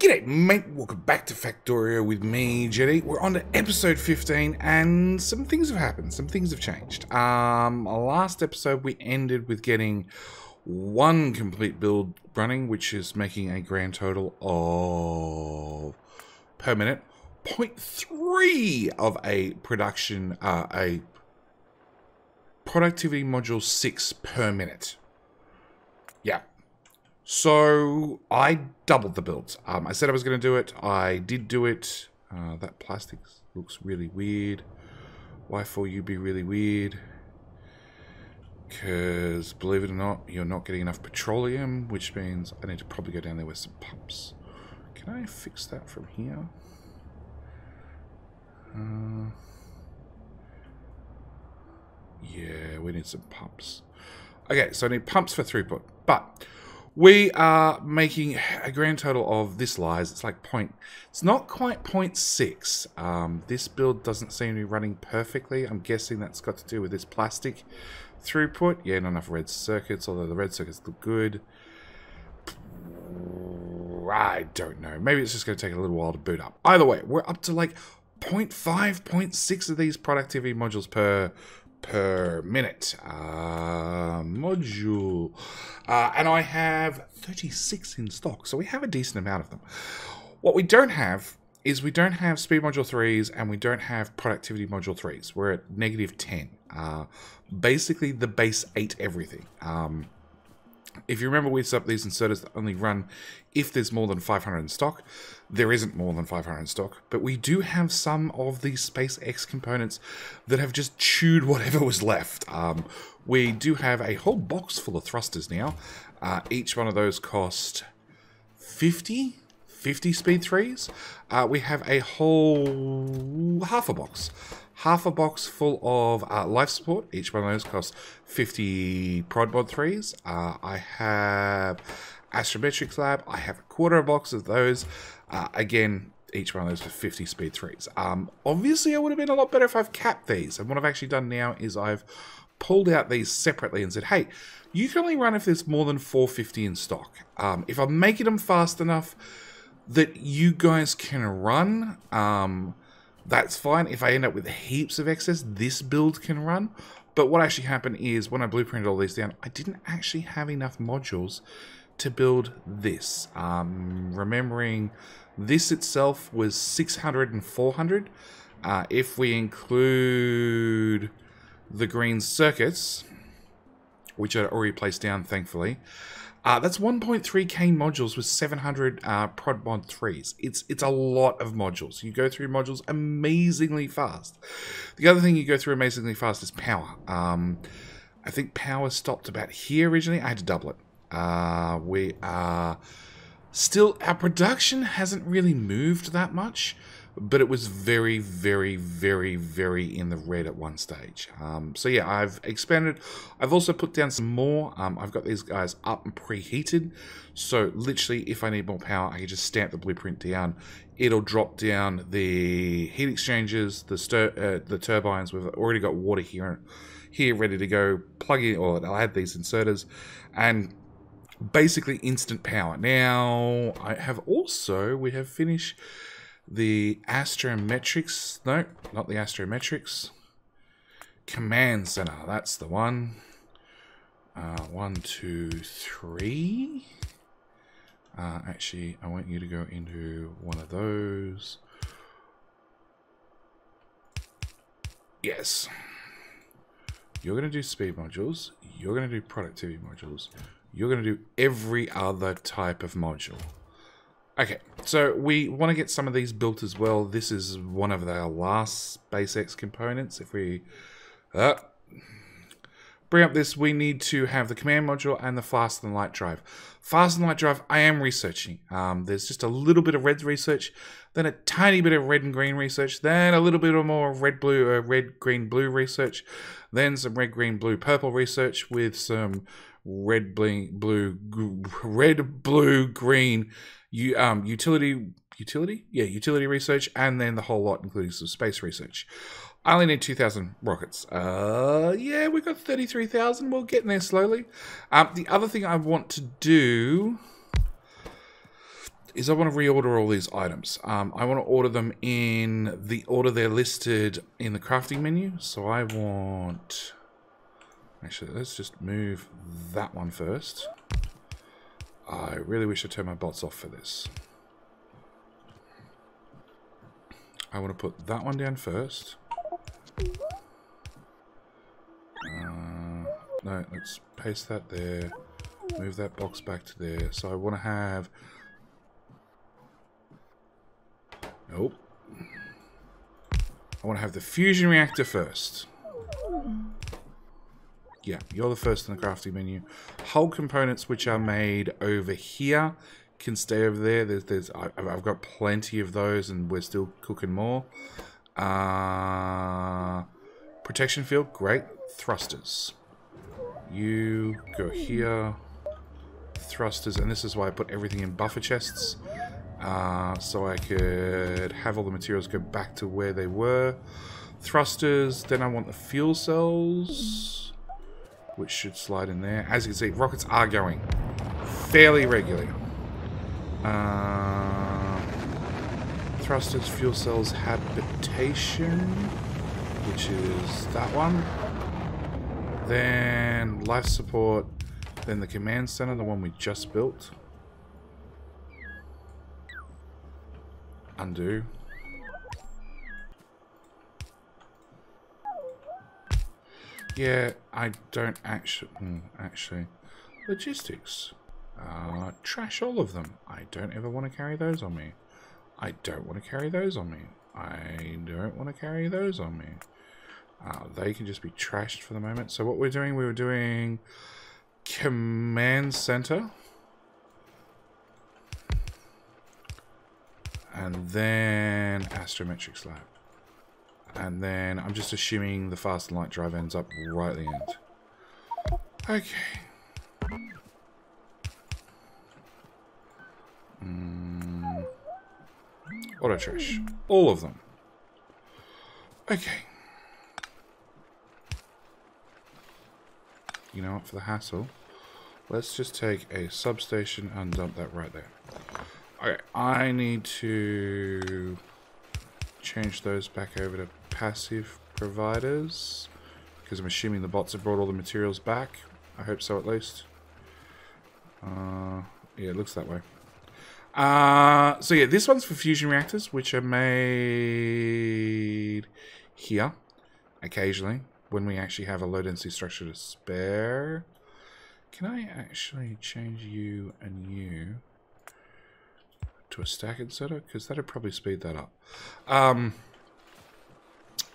G'day mate, welcome back to Factorio with me, Jetty. We're on to episode 15 and some things have happened, some things have changed. Last episode we ended with getting one complete build running, which is making a grand total of, per minute, 0.3 of a production, a productivity module 6 per minute. Yeah. So I doubled the builds. I said I was going to do it. I did do it. That plastic looks really weird. Why for you be really weird? Because believe it or not, you're not getting enough petroleum, which means I need to probably go down there with some pumps. Can I fix that from here? Yeah, we need some pumps. Okay, so I need pumps for throughput, but we are making a grand total of this lies. It's like it's not quite 0.6. This build doesn't seem to be running perfectly. I'm guessing that's got to do with this plastic throughput. Yeah, not enough red circuits, although the red circuits look good. I don't know. Maybe it's just going to take a little while to boot up. Either way, we're up to like 0.5, 0.6 of these productivity modules per minute module, and I have 36 in stock, so we have a decent amount of them. What we don't have is we don't have speed module 3s and we don't have productivity module 3s. We're at -10. Basically the base ate everything. If you remember, we set up these inserters that only run if there's more than 500 in stock. There isn't more than 500 in stock, but we do have some of these SpaceX components that have just chewed whatever was left. We do have a whole box full of thrusters now. Each one of those cost 50 speed 3s. We have a whole half a box full of life support. Each one of those costs 50 prod mod 3s. I have astrometrics lab. I have a quarter of a box of those. Again, each one of those for 50 speed 3s. Obviously, it would have been a lot better if I've capped these. And what I've actually done now is I've pulled out these separately and said, hey, you can only run if there's more than 450 in stock. If I'm making them fast enough that you guys can run, that's fine. If I end up with heaps of excess, this build can run. But what actually happened is when I blueprinted all these down, I didn't actually have enough modules to build this. Remembering this itself was 600 and 400. If we include the green circuits, which I already placed down, thankfully, that's 1.3k modules with 700 prod mod 3s. It's a lot of modules. You go through modules amazingly fast. The other thing you go through amazingly fast is power. I think power stopped about here originally. I had to double it. We are still, our production hasn't really moved that much, but it was very, very, very, very in the red at one stage. So yeah, I've expanded. I've also put down some more. I've got these guys up and preheated. So literally, if I need more power, I can just stamp the blueprint down. It'll drop down the heat exchangers, the turbines. We've already got water here ready to go. Plug in, or I'll add these inserters, and basically instant power. Now, we have finished the astrometrics, no, not the astrometrics, command center, that's the one. 1, 2, 3. Actually, I want you to go into one of those. Yes. You're going to do speed modules, you're going to do productivity modules, you're going to do every other type of module. Okay, so we want to get some of these built as well. This is one of our last SpaceX components. If we bring up this, we need to have the command module and the fast and light drive. Fast and light drive, I am researching. There's just a little bit of red research, then a tiny bit of red and green research, then a little bit more red, green, blue research, then some red, green, blue, purple research with some red, blue, green, utility research, and then the whole lot, including some space research. I only need 2,000 rockets. Yeah, we've got 33,000. We're getting there slowly. The other thing I want to do is I want to reorder all these items. I want to order them in the order they're listed in the crafting menu. So I want... Actually, let's just move that one first. I really wish I turned my bots off for this. I want to put that one down first. No, let's paste that there. Move that box back to there. So I want to have... Nope. I want to have the fusion reactor first. Yeah, you're the first in the crafting menu. Hull components which are made over here can stay over there. I've got plenty of those and we're still cooking more. Protection field, great. Thrusters. You go here. Thrusters, and this is why I put everything in buffer chests. So I could have all the materials go back to where they were. Thrusters, then I want the fuel cells, which should slide in there. As you can see, rockets are going fairly regularly. Thrusters, fuel cells, habitation, which is that one. Then life support, then the command center, the one we just built. Undo. Yeah, I don't actually... actually. Logistics. Trash all of them. I don't ever want to carry those on me. I don't want to carry those on me. I don't want to carry those on me. They can just be trashed for the moment. So what we're doing, we were doing command center. And then astrometric slab. And then I'm just assuming the fast and light drive ends up right at the end. Okay. Auto trash. All of them. Okay. You know what, for the hassle, let's just take a substation and dump that right there. Okay, I need to change those back over to passive providers, because I'm assuming the bots have brought all the materials back. I hope so, at least. Yeah, it looks that way. So yeah, this one's for fusion reactors, which are made here, occasionally, when we actually have a low density structure to spare. Can I actually change you and you to a stack inserter? Because that'd probably speed that up.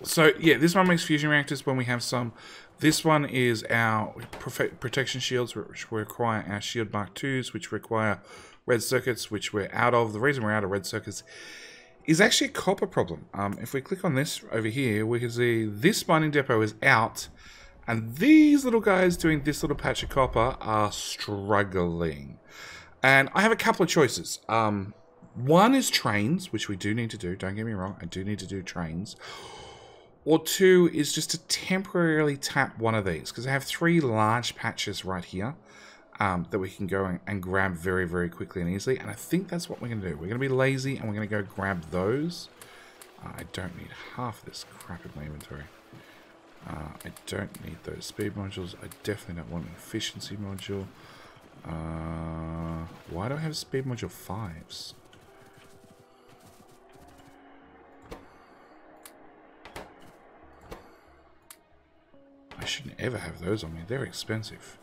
So yeah, this one makes fusion reactors when we have some. This one is our protection shields, which require our shield Mark IIs, which require red circuits, which we're out of. The reason we're out of red circuits is actually a copper problem. If we click on this over here, we can see this mining depot is out, and these little guys doing this little patch of copper are struggling. And I have a couple of choices. One is trains, which we do need to do. Don't get me wrong, I do need to do trains. Or two is just to temporarily tap one of these, because I have 3 large patches right here that we can go and grab very, very quickly and easily. And I think that's what we're going to do. We're going to be lazy and we're going to go grab those. I don't need half of this crap in my inventory. I don't need those speed modules. I definitely don't want an efficiency module. Why do I have speed module 5s? I shouldn't ever have those on me. They're expensive.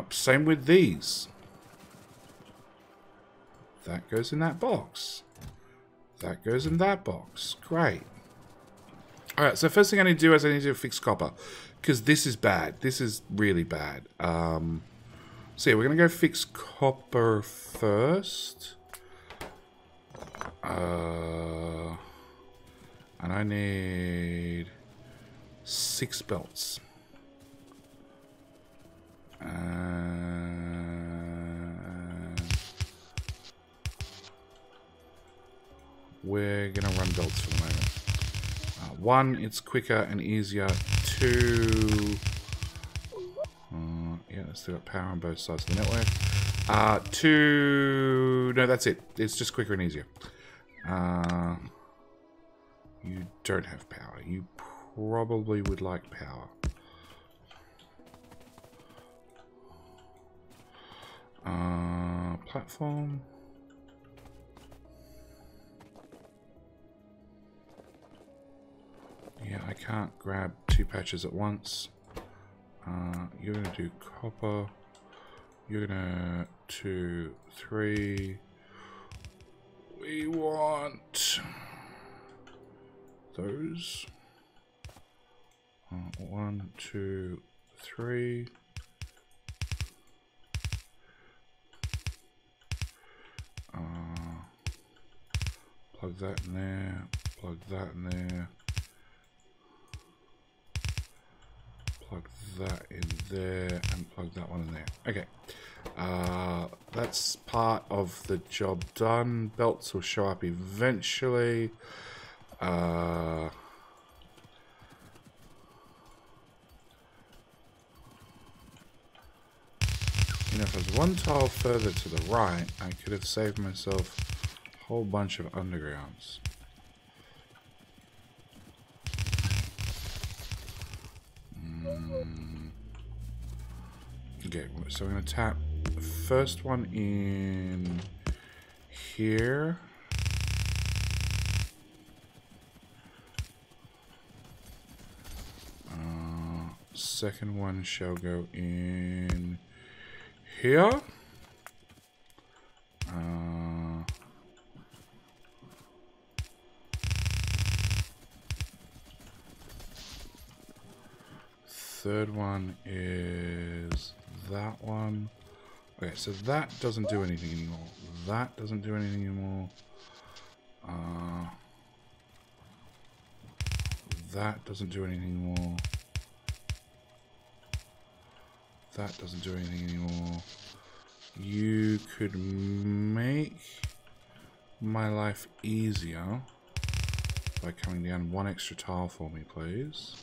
Same with these. That goes in that box. That goes in that box. Great. Alright, so first thing I need to do is I need to fix copper. Because this is bad. This is really bad. So yeah, we're going to go fix copper first. And I need 6 belts. We're going to run belts for the moment. 1, it's quicker and easier. 2, Yeah, it's still got power on both sides of the network. No, that's it. It's just quicker and easier. You don't have power. You probably would like power. Platform. Yeah, I can't grab 2 patches at once. You're gonna do copper. You're gonna 2, 3. We want those. 1, 2, 3. Plug that in there. Plug that in there. Plug that in there and plug that one in there. Okay. That's part of the job done. Belts will show up eventually. You know, if I was 1 tile further to the right, I could have saved myself a whole bunch of undergrounds. Okay, so I'm going to tap the first one in here. Second one shall go in here. Third one is that one. Okay, so that doesn't do anything anymore. That doesn't do anything anymore. That doesn't do anything anymore. That doesn't do anything anymore. You could make my life easier by coming down 1 extra tile for me, please.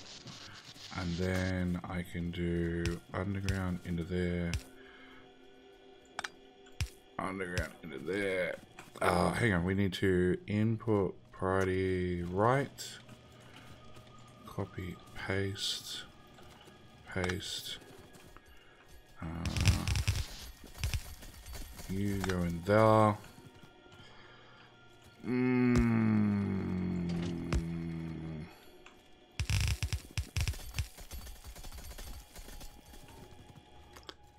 And then I can do underground into there. Underground into there. Hang on, we need to input priority right. Copy, paste. Paste. You go in there.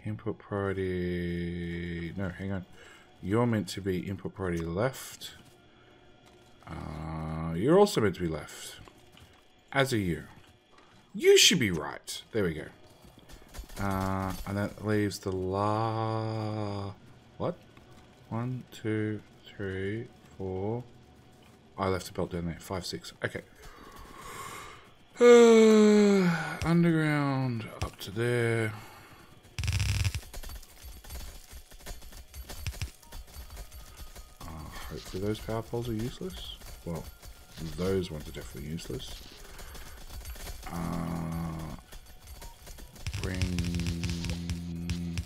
Input priority. No, hang on. You're meant to be input priority left. You're also meant to be left. As are you. You should be right. There we go. And that leaves the what? 1, 2, 3, 4. I left a belt down there. 5, 6. Okay. Underground up to there. Hopefully those power poles are useless. Well, those ones are definitely useless. Bring...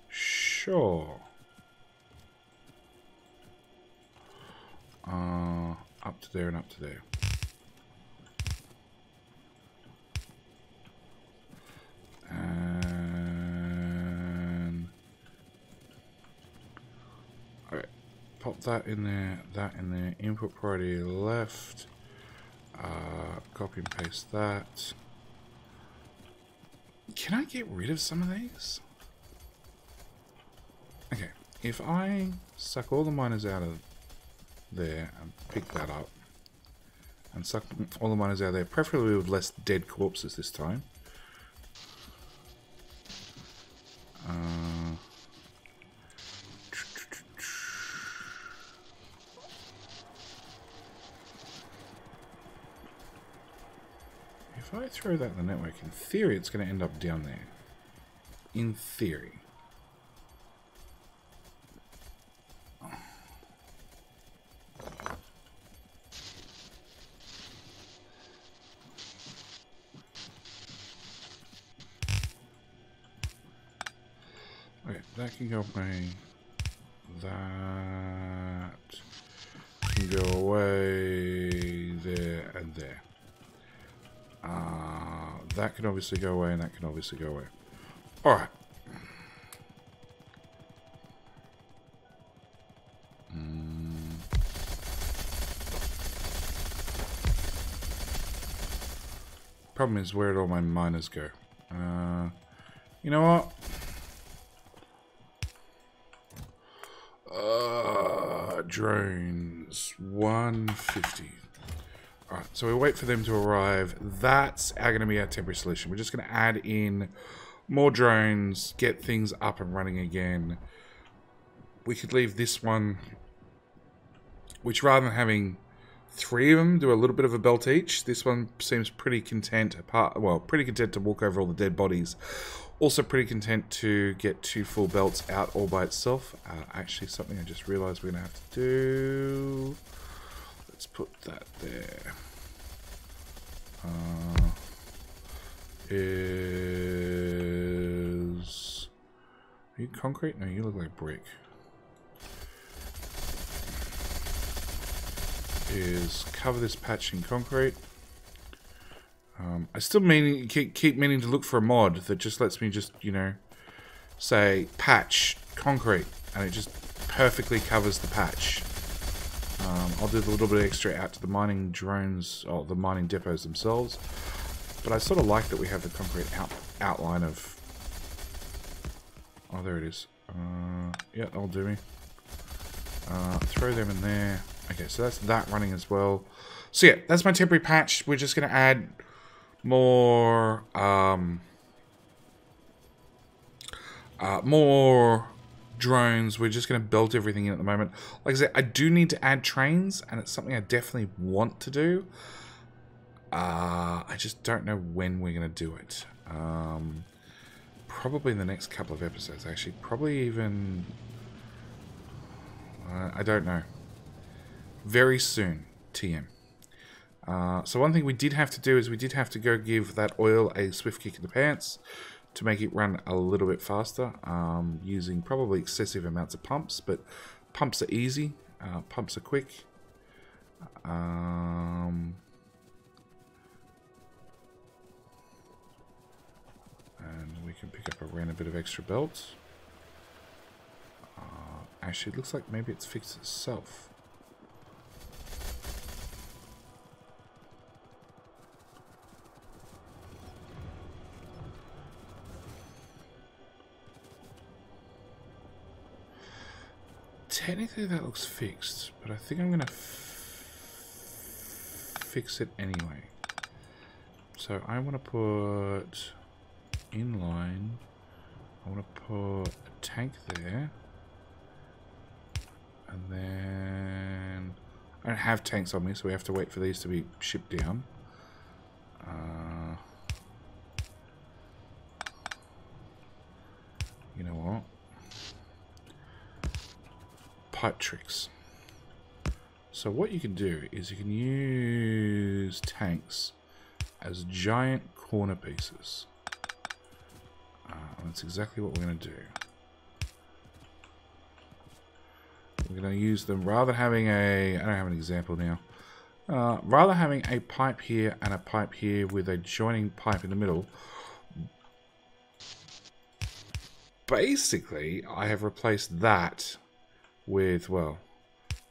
Sure. Up to there and up to there. And... Alright. Pop that in there, input priority left, copy and paste that. Can I get rid of some of these? Okay, if I suck all the miners out of there and pick that up, and suck all the miners out of there, preferably with less dead corpses this time. If I throw that in the network, in theory, it's going to end up down there. In theory. Okay, that can go away. That can go away there and there. That can obviously go away, and that can obviously go away. Alright. Problem is, where did all my miners go? You know what? Drones. 150. Alright, so we wait for them to arrive. That's going to be our temporary solution. We're just going to add in more drones, get things up and running again. We could leave this one, which rather than having 3 of them do a little bit of a belt each, this one seems pretty content pretty content to walk over all the dead bodies. Also pretty content to get 2 full belts out all by itself. Actually, something I just realized we're going to have to do. Let's put that there. Are you concrete? No, you look like brick. Is cover this patch in concrete. I still keep meaning to look for a mod that just lets me just, you know, say patch concrete, and it just perfectly covers the patch. I'll do the little bit extra out to the mining drones, or the mining depots themselves. But I sort of like that we have the concrete outline of... Oh, there it is. Yeah, that'll do me. Throw them in there. Okay, so that's that running as well. So yeah, that's my temporary patch. We're just going to add more... more drones. We're just going to belt everything in at the moment. Like I said, I do need to add trains, and it's something I definitely want to do. I just don't know when we're going to do it. Probably in the next couple of episodes, actually. Probably even... I don't know. Very soon, TM. So one thing we did have to do is we did have to go give that oil a swift kick in the pants to make it run a little bit faster, using probably excessive amounts of pumps, but pumps are easy, pumps are quick. And we can pick up a random bit of extra belt. Actually, it looks like maybe it's fixed itself. Technically that looks fixed, but I think I'm going to fix it anyway. So I want to put inline, I want to put a tank there, and then I don't have tanks on me, so we have to wait for these to be shipped down. You know what? Pipe tricks. So what you can do is you can use tanks as giant corner pieces. That's exactly what we're going to do. We're going to use them rather than having a... I don't have an example now. Rather having a pipe here and a pipe here with a joining pipe in the middle. Basically, I have replaced that with, well,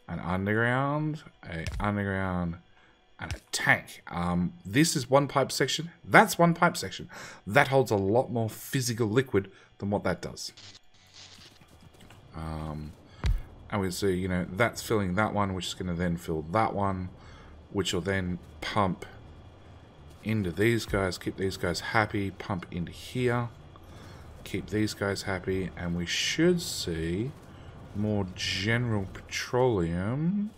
an underground, and a tank. This is one pipe section. That's one pipe section. That holds a lot more physical liquid than what that does. And we see, you know, that's filling that one, which is going to then fill that one, which will then pump into these guys, keep these guys happy, pump into here, keep these guys happy, and we should see more general petroleum.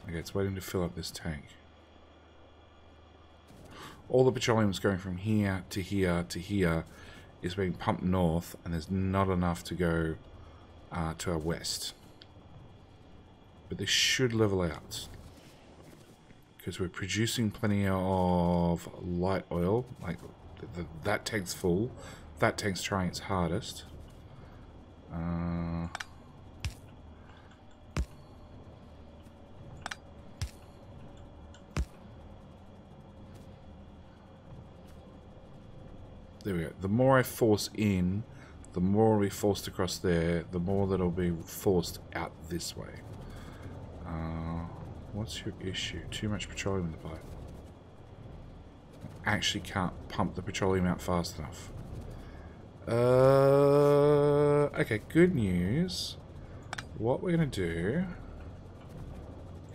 Okay, it's waiting to fill up this tank. All the petroleum is going from here to here to here is being pumped north, and there's not enough to go to our west. But this should level out. Because we're producing plenty of light oil. Like, that tank's full. That tank's trying its hardest. I'm there we go. The more I force in, the more it'll be forced across there, the more that'll be forced out this way. What's your issue? Too much petroleum in the pipe. I actually can't pump the petroleum out fast enough. Okay, good news. What we're going to do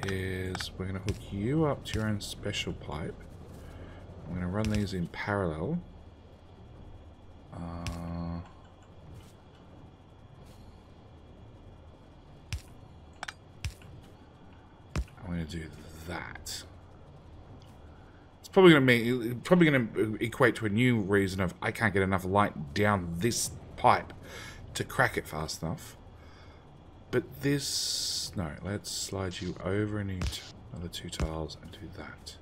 is we're going to hook you up to your own special pipe. I'm going to run these in parallel. I'm going to do that. It's probably going to equate to a new reason of I can't get enough light down this pipe to crack it fast enough. But this, no, let's slide you over and into another 2 tiles and do that.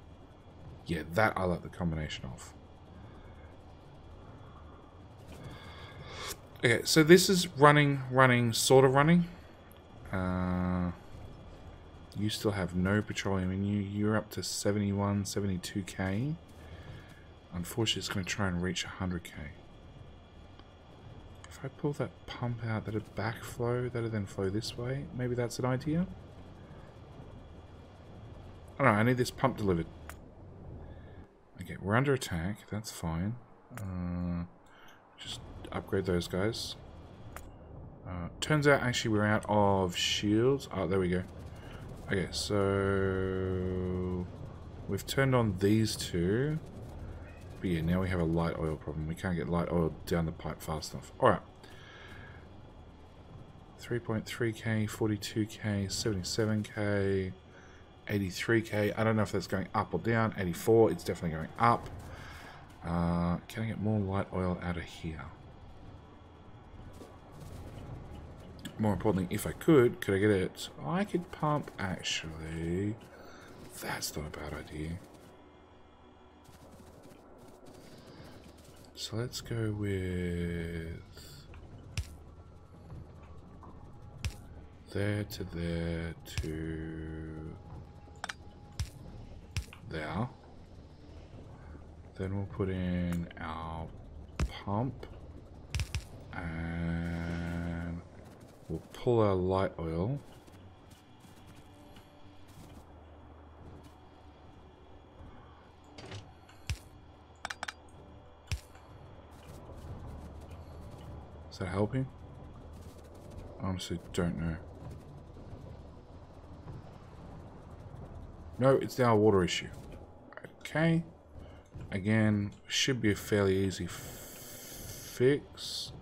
Yeah, that I like the combination of. Okay, so this is running, sort of running. You still have no petroleum in you. You're up to 71, 72k. Unfortunately, it's going to try and reach 100k. If I pull that pump out, that'll backflow, that'll then flow this way. Maybe that's an idea. I don't know, I need this pump delivered. Okay, we're under attack. That's fine. Just upgrade those guys. Turns out, actually, we're out of shields. Oh, there we go. Okay, so we've turned on these two. But yeah, now we have a light oil problem. We can't get light oil down the pipe fast enough. Alright. 3.3k, 42k, 77k, 83k. I don't know if that's going up or down. 84, it's definitely going up. Can I get more light oil out of here? More importantly, if I could I get it? I could pump, actually. That's not a bad idea. So let's go with there to there to there. Then we'll put in our pump and we'll pull our light oil. Is that helping? I honestly don't know. No, it's our water issue. Okay. Again, should be a fairly easy fix.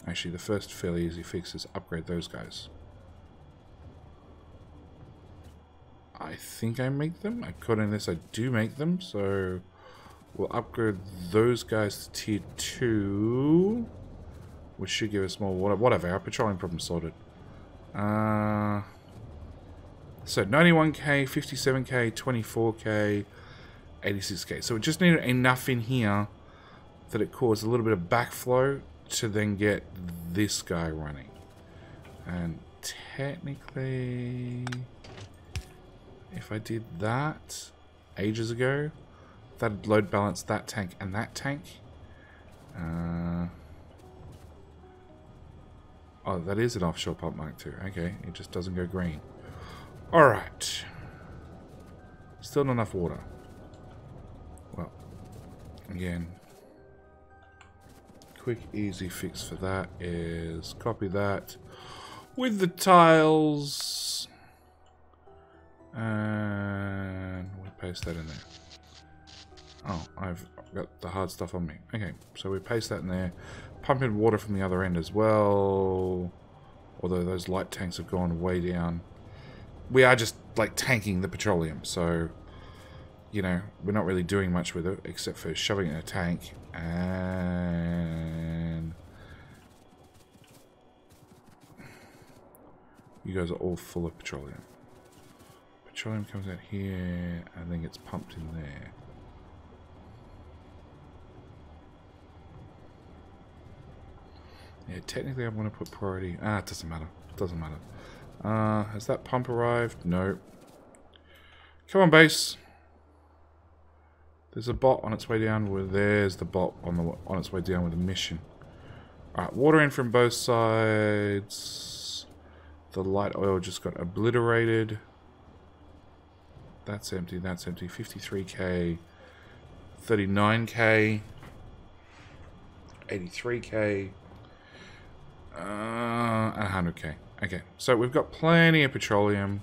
Actually, the first fairly easy fix is upgrade those guys. I think I make them. According to this, I do make them. So we'll upgrade those guys to tier 2. Which should give us more water. Whatever, our petroleum problem sorted. So 91k, 57k, 24k, 86k. So we just needed enough in here that it caused a little bit of backflow to then get this guy running. And technically, if I did that ages ago, that'd load balance that tank and that tank. Oh, that is an offshore pump Mark II. Okay, it just doesn't go green. Alright. Still not enough water. Well, again, quick, easy fix for that is copy that with the tiles. And we'll paste that in there. Oh, I've got the hard stuff on me. Okay, so we paste that in there. Pump in water from the other end as well. Although those light tanks have gone way down. We are just, like, tanking the petroleum. So, you know, we're not really doing much with it. Except for shoving it in a tank. And you guys are all full of petroleum. Petroleum comes out here and then gets pumped in there. Yeah, technically I want to put priority. It doesn't matter. Doesn't matter. Has that pump arrived? No. Come on, base. There's a bot on its way down. Well, there's the bot on its way down with a mission. Alright, water in from both sides. The light oil just got obliterated. That's empty, that's empty. 53k. 39k. 83k. And 100k. Okay, so we've got plenty of petroleum.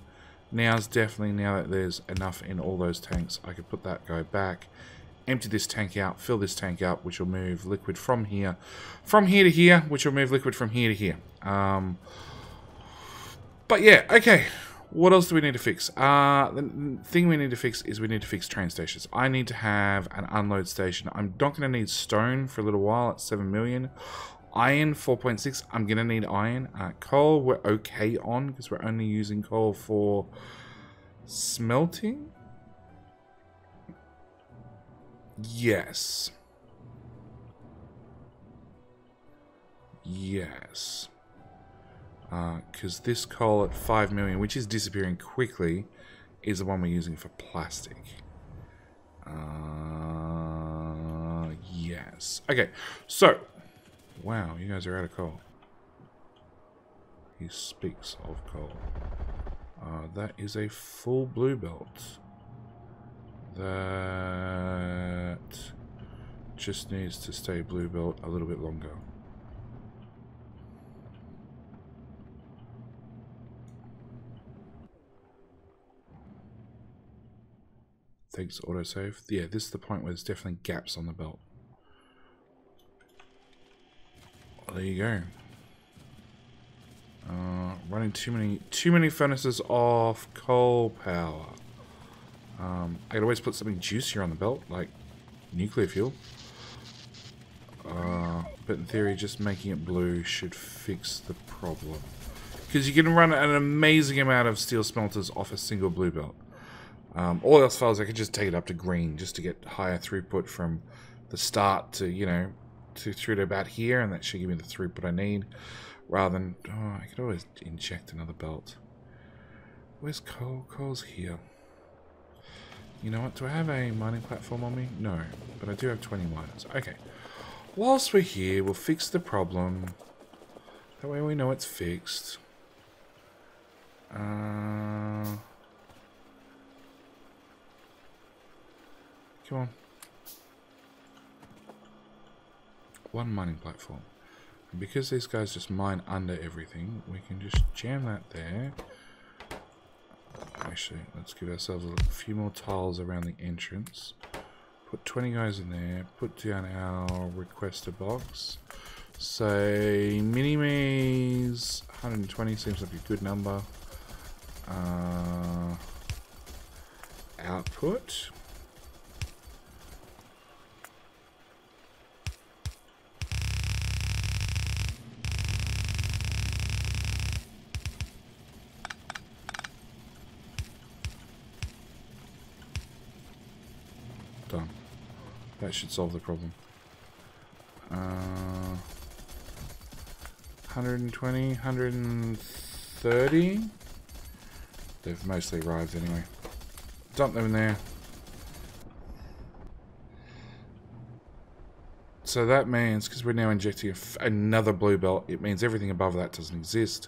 Now's definitely, now that there's enough in all those tanks, I could put that guy back. Empty this tank out, fill this tank up, which will move liquid from here to here, which will move liquid from here to here. But yeah, okay. What else do we need to fix? The thing we need to fix is we need to fix train stations. I need to have an unload station. I'm not going to need stone for a little while at 7 million. Iron, 4.6. I'm going to need iron. Coal, we're okay on because we're only using coal for smelting. Yes. Yes. Because this coal at 5 million, which is disappearing quickly, is the one we're using for plastic. Yes. Okay, so... Wow, you guys are out of coal. He speaks of coal. That is a full blue belt. That just needs to stay blue belt a little bit longer. Thanks, autosave. Yeah, this is the point where there's definitely gaps on the belt. Well, there you go. Running too many furnaces off coal power. I could always put something juicier on the belt, like nuclear fuel. But in theory, just making it blue should fix the problem. Because you can run an amazing amount of steel smelters off a single blue belt. All else fails, I could just take it up to green just to get higher throughput from the start to, you know, through to about here, and that should give me the throughput I need. Rather than, I could always inject another belt. Where's coal? Coal's here. You know what? Do I have a mining platform on me? No, but I do have 20 miners. Okay. Whilst we're here, we'll fix the problem. That way we know it's fixed. Come on. One mining platform. And because these guys just mine under everything, we can just jam that there. Actually, let's give ourselves a few more tiles around the entrance. Put 20 guys in there. Put down our requester box. Say mini-me's 120 seems like a good number. Output. Done. That should solve the problem. 120, 130. They've mostly arrived anyway. Dump them in there. So that means, because we're now injecting another blue belt, it means everything above that doesn't exist.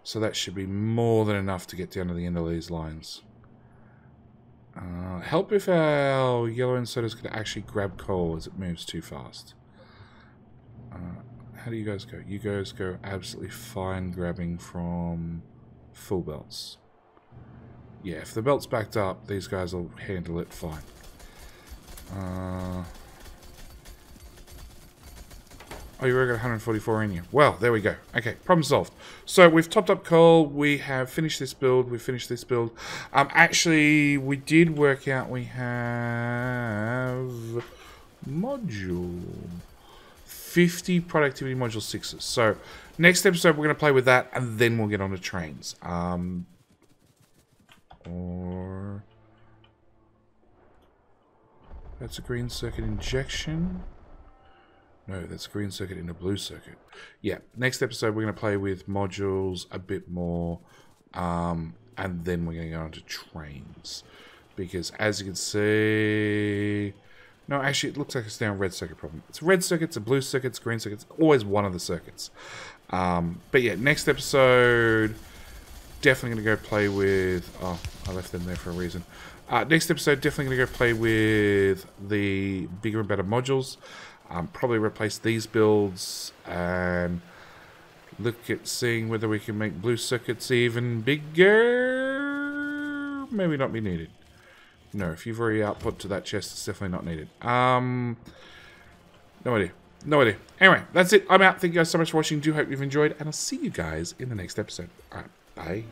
So that should be more than enough to get down to the end of these lines. Help if our yellow inserters could actually grab coal as it moves too fast. How do you guys go? You guys go absolutely fine grabbing from full belts. Yeah, if the belt's backed up, these guys will handle it fine. Oh, you already got 144 in you. Well, there we go. Okay, problem solved. So we've topped up coal. We have finished this build. We finished this build. Actually, we did work out we have module 50 productivity module 6s. So next episode we're going to play with that, and then we'll get on to trains. Or... That's a green circuit injection. No, that's a green circuit in a blue circuit. Yeah, next episode we're going to play with modules a bit more. And then we're going to go on to trains. Because as you can see... No, actually it looks like it's now a red circuit problem. It's a red circuit, it's a blue circuit, it's a green circuit. It's always one of the circuits. But yeah, next episode... Definitely going to go play with... Oh, I left them there for a reason. Next episode, definitely going to go play with the bigger and better modules. Probably replace these builds and look at seeing whether we can make blue circuits even bigger. Maybe not be needed. No, if you've already output to that chest, it's definitely not needed. No idea. No idea. Anyway, that's it. I'm out. Thank you guys so much for watching. Do hope you've enjoyed, and I'll see you guys in the next episode. All right, bye.